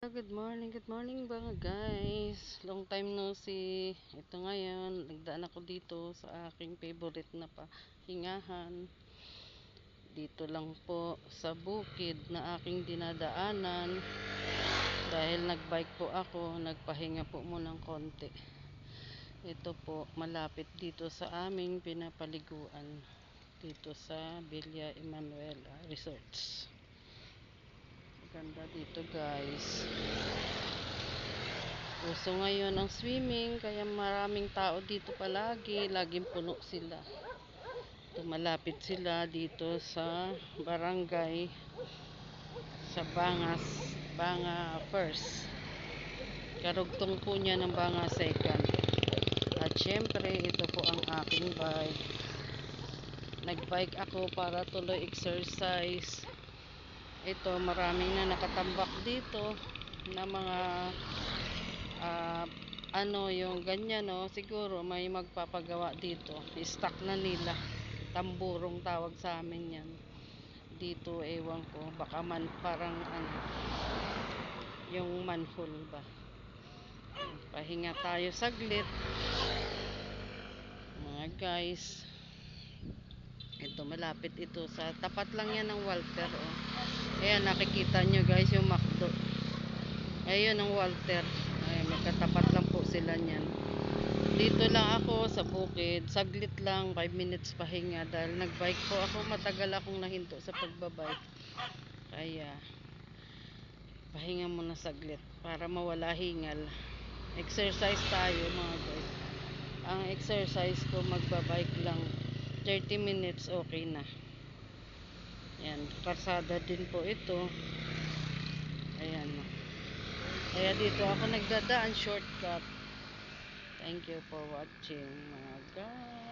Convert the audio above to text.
Good morning mga guys. Long time no see. Ito ngayon, nagdaan ako dito sa aking favorite na pahingahan. Dito lang po sa bukid na aking dinadaanan. Dahil nagbike po ako, nagpahinga po muna ng konti. Ito po, malapit dito sa aming pinapaliguan. Dito sa Villa Emanuela Resorts. Ganda dito guys. Uso ngayon ang swimming, kaya maraming tao dito palagi, laging puno sila. Malapit sila dito sa barangay sa Banga First. Karugtong po niya ng Banga Second. At syempre, ito po ang aking bike. Nagbike ako para tuloy exercise. Ito, maraming na nakatambak dito na mga yung ganyan, no? Siguro may magpapagawa dito. I-stock na nila. Tamburong tawag sa amin yan. Dito, ewan ko. Baka parang yung manhole ba. Pahinga tayo saglit. Mga guys. Ito, malapit ito. Sa tapat lang yan ng Walter, oh. Ayan, nakikita nyo guys yung McDo. Ayun ang Walter. Ay, magkatapat lang po sila niyan. Dito lang ako sa bukid. Saglit lang, 5 minutes pahinga. Dahil nagbike po ako. Matagal akong nahinto sa pagbabike. Kaya, pahinga muna saglit. Para mawala hingal. Exercise tayo mga guys. Ang exercise ko, magbabike lang. 30 minutes, okay na. Yan, karsada din po ito. Ayan. Kaya dito ako nagdadaan, shortcut. Thank you for watching mga guys.